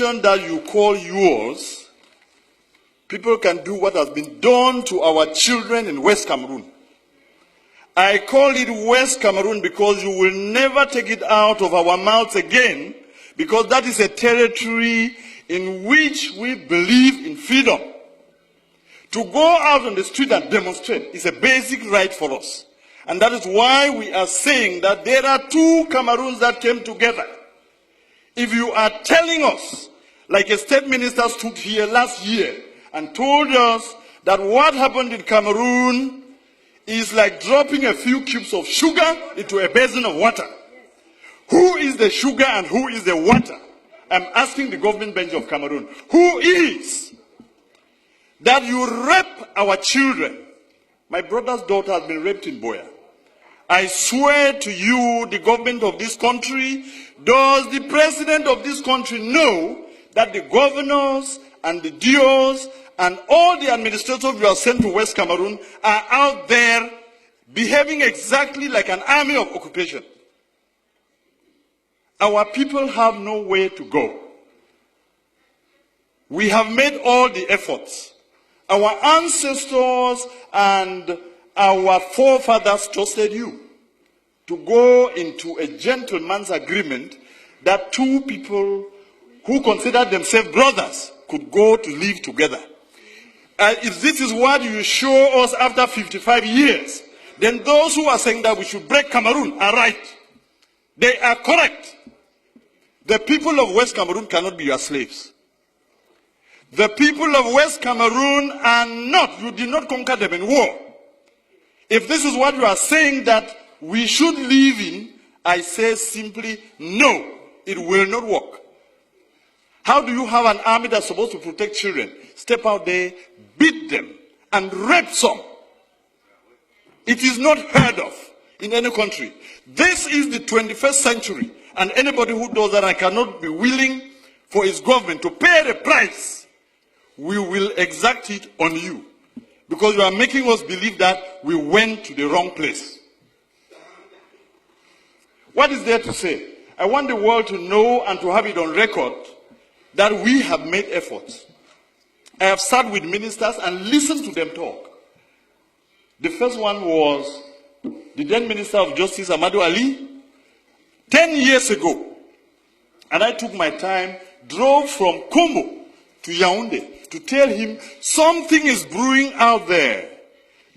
that you call yours, people can do what has been done to our children in West Cameroon. I call it West Cameroon because you will never take it out of our mouths again, because that is a territory in which we believe in freedom. To go out on the street and demonstrate is a basic right for us. And that is why we are saying that there are two Cameroons that came together. If you are telling us, like a state minister stood here last year and told us that what happened in Cameroon is like dropping a few cubes of sugar into a basin of water. Who is the sugar and who is the water? I'm asking the government bench of Cameroon, who is? That you rape our children. My brother's daughter has been raped in Biya. I swear to you, the government of this country, does the president of this country know that the governors and the DOs and all the administrators you have sent to West Cameroon are out there behaving exactly like an army of occupation? Our people have nowhere to go. We have made all the efforts. Our ancestors and our forefathers trusted you to go into a gentleman's agreement that two people who considered themselves brothers could go to live together. If this is what you show us after 55 years, then those who are saying that we should break Cameroon are right. They are correct. The people of West Cameroon cannot be your slaves. The people of West Cameroon are not, you did not conquer them in war. If this is what you are saying that we should live in, I say simply, no, it will not work. How do you have an army that's supposed to protect children, step out there, beat them, and rape some? It is not heard of in any country. This is the 21st century, and anybody who does that and cannot be willing for his government to pay the price, we will exact it on you. Because you are making us believe that we went to the wrong place. What is there to say? I want the world to know and to have it on record that we have made efforts. I have sat with ministers and listened to them talk. The first one was the then Minister of Justice, Amadou Ali, 10 years ago. And I took my time, drove from Kombo to Yaoundé to tell him something is brewing out there.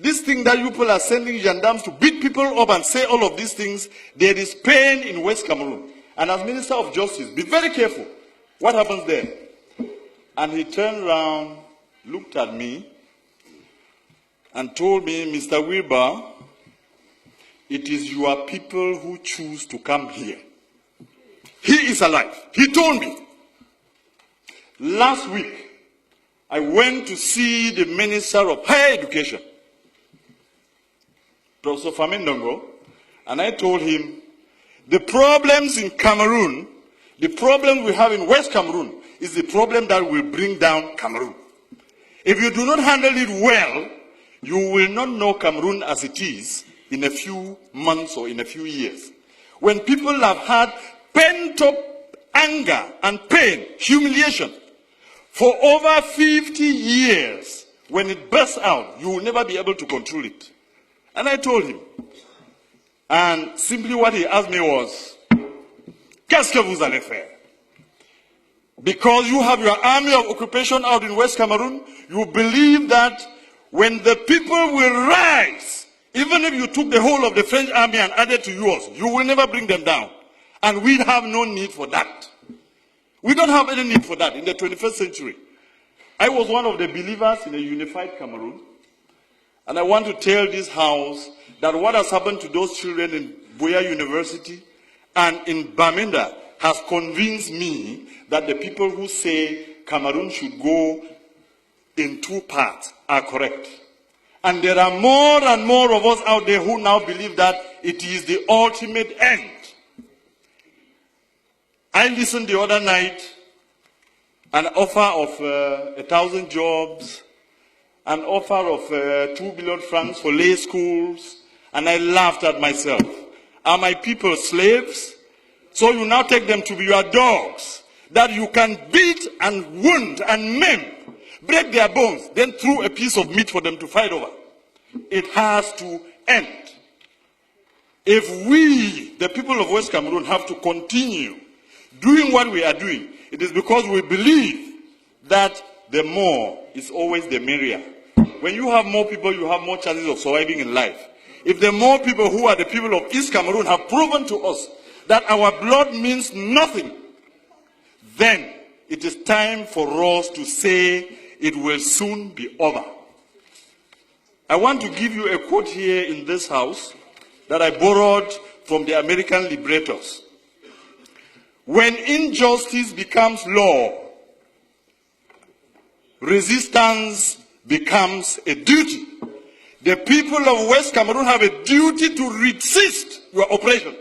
This thing that you people are sending gendarmes to beat people up and say all of these things, there is pain in West Cameroon. And as Minister of Justice, be very careful. What happens there? And he turned around, looked at me, and told me, Mr. Wirba, it is your people who choose to come here. He is alive. He told me. Last week, I went to see the Minister of Higher Education, Professor Famindongo, and I told him, the problems in Cameroon, the problem we have in West Cameroon, is the problem that will bring down Cameroon. If you do not handle it well, you will not know Cameroon as it is in a few months or in a few years. When people have had pent-up anger and pain, humiliation, for over 50 years, when it bursts out, you will never be able to control it. And I told him. And simply what he asked me was, qu'est-ce que vous allez faire? Because you have your army of occupation out in West Cameroon, you believe that when the people will rise, even if you took the whole of the French army and added to yours, you will never bring them down. And we have no need for that. We don't have any need for that in the 21st century. I was one of the believers in a unified Cameroon. And I want to tell this house that what has happened to those children in Biya University and in Bamenda has convinced me that the people who say Cameroon should go in two parts are correct. And there are more and more of us out there who now believe that it is the ultimate end. I listened the other night, an offer of 1,000 jobs, an offer of 2 billion francs for lay schools, and I laughed at myself. Are my people slaves? So you now take them to be your dogs. that you can beat and wound and maim, break their bones, then throw a piece of meat for them to fight over. It has to end. If we, the people of West Cameroon, have to continue doing what we are doing, it is because we believe that the more is always the merrier. When you have more people, you have more chances of surviving in life. If the more people who are the people of East Cameroon have proven to us that our blood means nothing, then it is time for us to say it will soon be over. I want to give you a quote here in this house that I borrowed from the American liberators. When injustice becomes law, resistance becomes a duty. The people of West Cameroon have a duty to resist your oppression.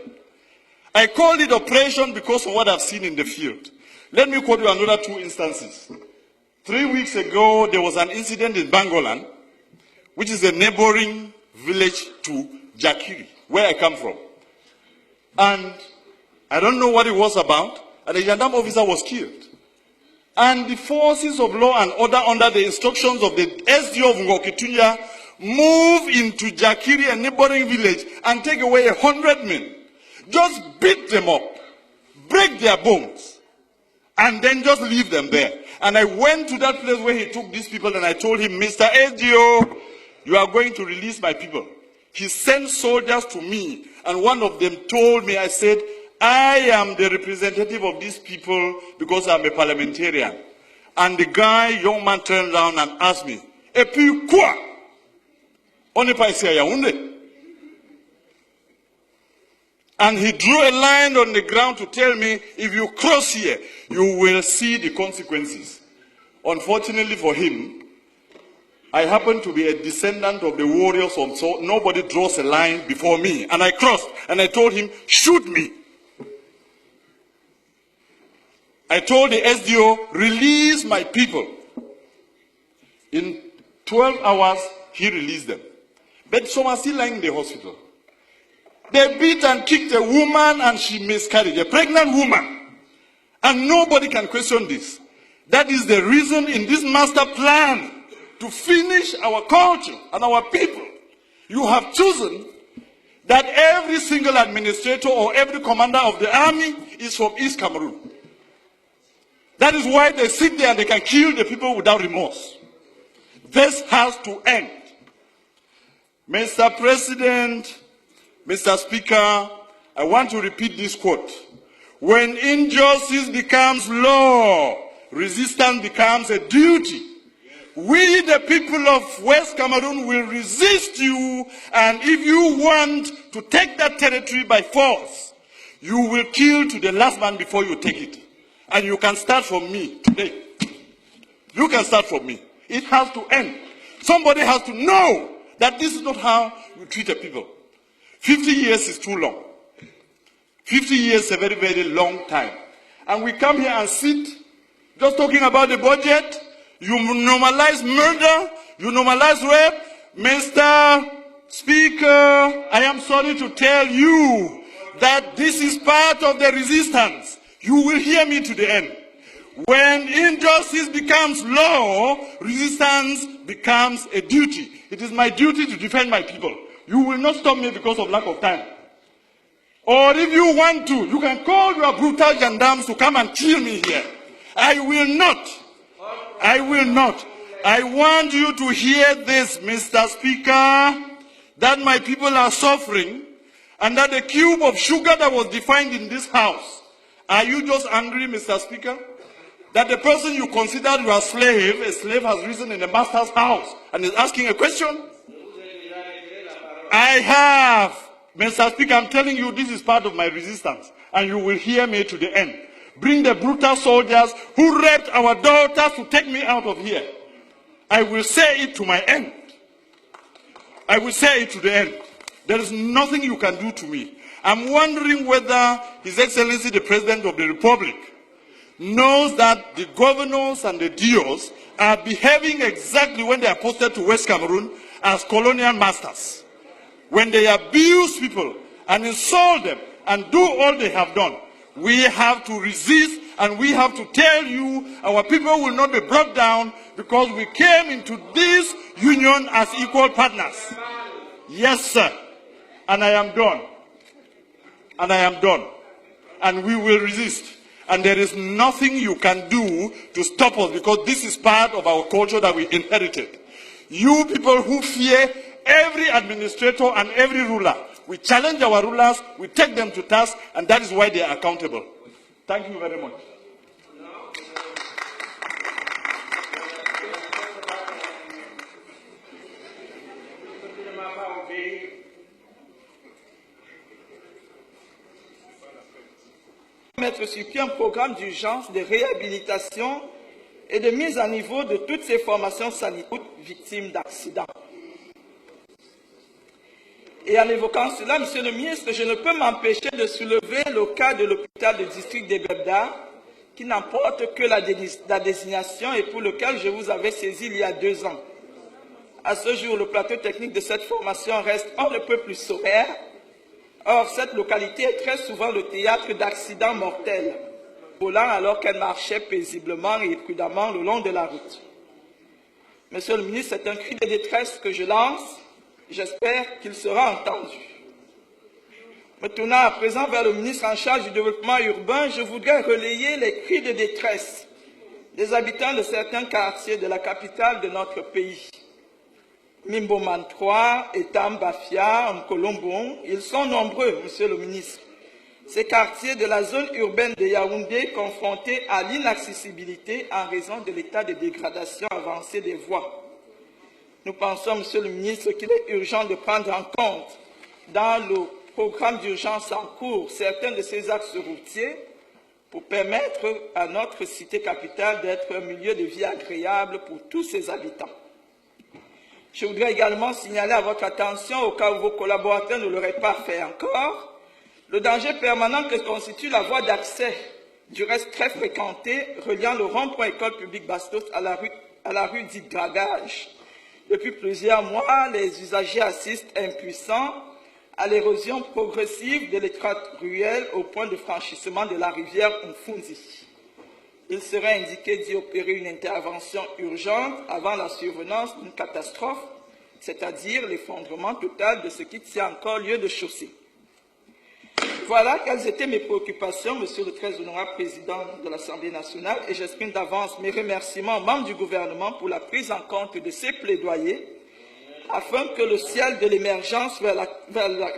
I call it oppression because of what I've seen in the field. Let me quote you another two instances. 3 weeks ago, there was an incident in Bangolan, which is a neighboring village to Jakiri, where I come from. And I don't know what it was about, and a gendarme officer was killed. And the forces of law and order, under the instructions of the SDO of Ngokitunya, move into Jakiri, a neighboring village, and take away 100 men. Just beat them up, break their bones, and then just leave them there. And I went to that place where he took these people, and I told him, Mr. SDO, you are going to release my people. He sent soldiers to me, and one of them told me, I said, I am the representative of these people because I'm a parliamentarian. And the guy, young man, turned around and asked me, "Et puis quoi? On n'est pas ici à Yaoundé." And he drew a line on the ground to tell me, if you cross here, you will see the consequences. Unfortunately for him, I happen to be a descendant of the warriors, so nobody draws a line before me. And I crossed, and I told him, shoot me. I told the SDO, release my people. In 12 hours, he released them. But some are still lying in the hospital. They beat and kicked a woman, and she miscarried, a pregnant woman. And nobody can question this. That is the reason in this master plan to finish our culture and our people. You have chosen that every single administrator or every commander of the army is from East Cameroon. That is why they sit there and they can kill the people without remorse. This has to end. Mr. President, Mr. Speaker, I want to repeat this quote. When injustice becomes law, resistance becomes a duty. We, the people of West Cameroon, will resist you, and if you want to take that territory by force, you will kill to the last man before you take it. And you can start from me today. You can start from me. It has to end. Somebody has to know that this is not how you treat a people. 50 years is too long. 50 years is a very, very long time. And we come here and sit just talking about the budget. You normalize murder. You normalize rape. Mr. Speaker, I am sorry to tell you that this is part of the resistance. You will hear me to the end. When injustice becomes law, resistance becomes a duty. It is my duty to defend my people. You will not stop me because of lack of time. Or if you want to, you can call your brutal gendarmes to come and kill me here. I will not. I will not. I want you to hear this, Mr. Speaker, that my people are suffering, and that the cube of sugar that was defined in this house, are you just angry, Mr. Speaker, that the person you considered your slave, a slave has risen in the master's house and is asking a question? I have. Mr. Speaker, I'm telling you, this is part of my resistance, and you will hear me to the end. Bring the brutal soldiers who raped our daughters to take me out of here. I will say it to my end. I will say it to the end. There is nothing you can do to me. I'm wondering whether His Excellency the President of the Republic knows that the governors and the DOs are behaving exactly when they are posted to West Cameroon as colonial masters. When they abuse people and insult them and do all they have done, we have to resist And we have to tell you, our people will not be brought down because we came into this union as equal partners. Yes, sir. And I am done. And I am done. And we will resist. And there is nothing you can do to stop us because this is part of our culture that we inherited. You people who fear every administrator and every ruler, we challenge our rulers, we take them to task, and that is why they are accountable. Thank you very much. Mettre sur pied un programme d'urgence de réhabilitation et de mise à niveau de toutes ces formations sanitaires victimes d'accidents. Et en évoquant cela, Monsieur le ministre, je ne peux m'empêcher de soulever le cas de l'hôpital de district de Biya, qui n'emporte que la désignation et pour lequel je vous avais saisi il y a 2 ans. À ce jour, le plateau technique de cette formation reste un peu plus sommaire. Or, cette localité est très souvent le théâtre d'accidents mortels, volant alors qu'elle marchait paisiblement et prudemment le long de la route. Monsieur le ministre, c'est un cri de détresse que je lance. J'espère qu'il sera entendu. Me tournant à présent vers le ministre en charge du développement urbain, je voudrais relayer les cris de détresse des habitants de certains quartiers de la capitale de notre pays. Mimboman 3, Etam, Bafia, Colonial, ils sont nombreux, Monsieur le ministre. Ces quartiers de la zone urbaine de Yaoundé confrontés à l'inaccessibilité en raison de l'état de dégradation avancée des voies. Nous pensons, Monsieur le ministre, qu'il est urgent de prendre en compte dans le programme d'urgence en cours certains de ces axes routiers pour permettre à notre cité capitale d'être un milieu de vie agréable pour tous ses habitants. Je voudrais également signaler à votre attention, au cas où vos collaborateurs ne l'auraient pas fait encore, le danger permanent que constitue la voie d'accès, du reste très fréquentée, reliant le rond-point école publique Bastos à la rue dite Dragage. Depuis plusieurs mois, les usagers assistent impuissants à l'érosion progressive de l'étroite ruelle au point de franchissement de la rivière Mfunzi. Il serait indiqué d'y opérer une intervention urgente avant la survenance d'une catastrophe, c'est-à-dire l'effondrement total de ce qui tient encore lieu de chaussée. Voilà quelles étaient mes préoccupations, Monsieur le très honorable Président de l'Assemblée nationale, et j'exprime d'avance mes remerciements aux membres du gouvernement pour la prise en compte de ces plaidoyers, afin que le ciel de l'émergence vers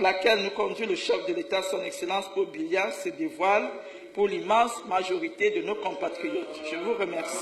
laquelle nous conduit le chef de l'État, son Excellence Biya, se dévoile pour l'immense majorité de nos compatriotes. Je vous remercie.